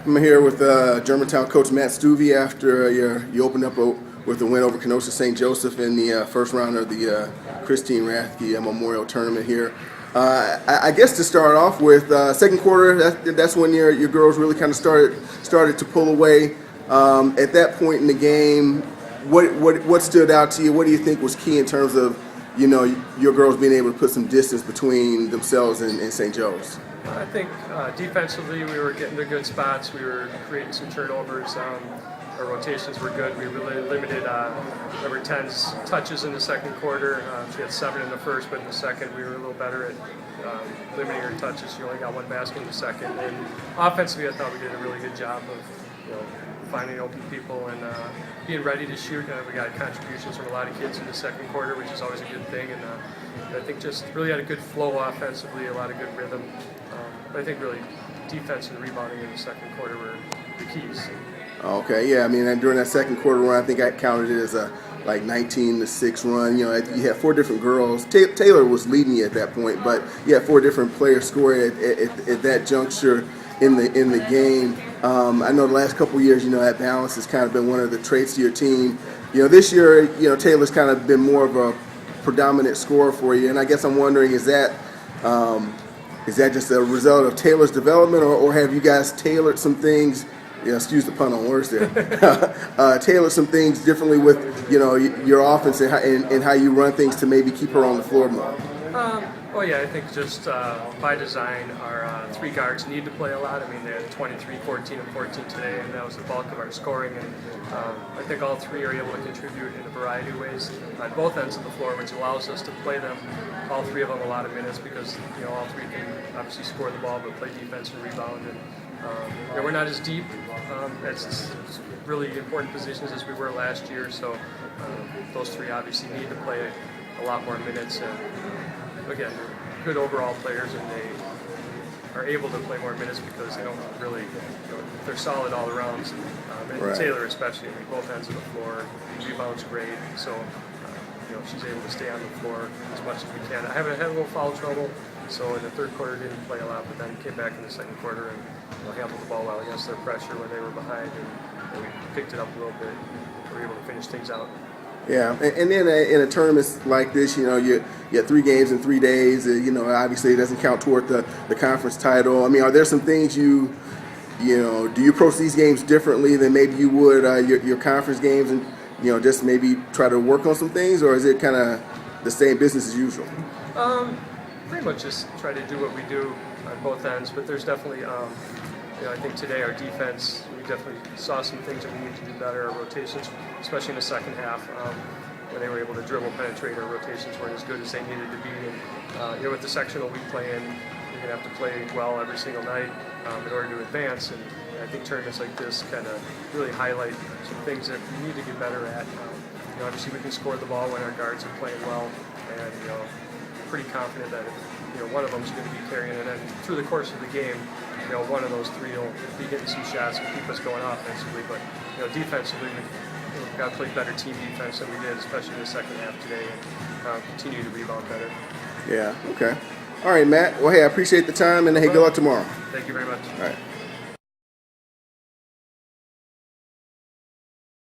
I'm here with Germantown coach Matt Stuve after you opened up with a win over Kenosha St. Joseph in the first round of the Christine Rathke Memorial Tournament here. I guess to start off with, second quarter, that's when your girls really kind of started to pull away. At that point in the game, what stood out to you? What do you think was key in terms of your girls being able to put some distance between themselves and St. Joe's? I think defensively we were getting to good spots. We were creating some turnovers. Our rotations were good. We really limited number 10's touches in the second quarter. She had 7 in the first, but in the second we were a little better at limiting her touches. She only got 1 basket in the second. And offensively, I thought we did a really good job of finding open people and being ready to shoot. We got contributions from a lot of kids in the second quarter, which is always a good thing. And I think just really had a good flow offensively, a lot of good rhythm. But I think really defense and rebounding in the second quarter were the keys. Okay, yeah. I mean, and during that second quarter run, I think I counted it as a 19-6 run. You had 4 different girls. Taylor was leading you at that point, but you had 4 different players score at that juncture in the game. I know the last couple of years, that balance has kind of been one of the traits of your team. This year, Taylor's kind of been more of a predominant scorer for you, and I guess I'm wondering, is that just a result of Taylor's development, or have you guys tailored some things? Excuse the pun on words there. Tailor some things differently with your offense and how you run things to maybe keep her on the floor more. I think just by design, our 3 guards need to play a lot. I mean, they had 23, 14, and 14 today, and that was the bulk of our scoring. And I think all 3 are able to contribute in a variety of ways on both ends of the floor, which allows us to play them, all 3 of them, a lot of minutes because all 3 can obviously score the ball, but play defense and rebound. And we're not as deep as really important positions as we were last year, so those 3 obviously need to play a lot more minutes. And again, good overall players, and they are able to play more minutes because they don't really, they're solid all around. And right. Taylor especially, both ends of the floor, rebounds great, so she's able to stay on the floor as much as we can. I haven't had a little foul trouble, so in the third quarter didn't play a lot, but then came back in the second quarter and handled the ball well against their pressure when they were behind, and we picked it up a little bit. We were able to finish things out. Yeah, and then in a tournament like this, you have 3 games in 3 days. Obviously it doesn't count toward the conference title. I mean, are there some things do you approach these games differently than maybe you would your conference games, and just maybe try to work on some things, or is it kind of the same business as usual? Pretty much just try to do what we do on both ends, but there's definitely, I think today our defense, we definitely saw some things that we need to do better. Our rotations, especially in the second half, when they were able to dribble penetrate, our rotations weren't as good as they needed to be. And with the sectional we play in, you're going to have to play well every single night in order to advance. And I think tournaments like this kind of really highlight some things that we need to get better at. Obviously we can score the ball when our guards are playing well, and pretty confident that if one of them is going to be carrying it, and through the course of the game, one of those 3 will be hitting some shots and keep us going offensively. But defensively, we've got to play better team defense than we did, especially in the second half today, and continue to rebound better. Yeah. Okay. All right, Matt. Well, hey, I appreciate the time, and hey, good luck tomorrow. Thank you very much. All right.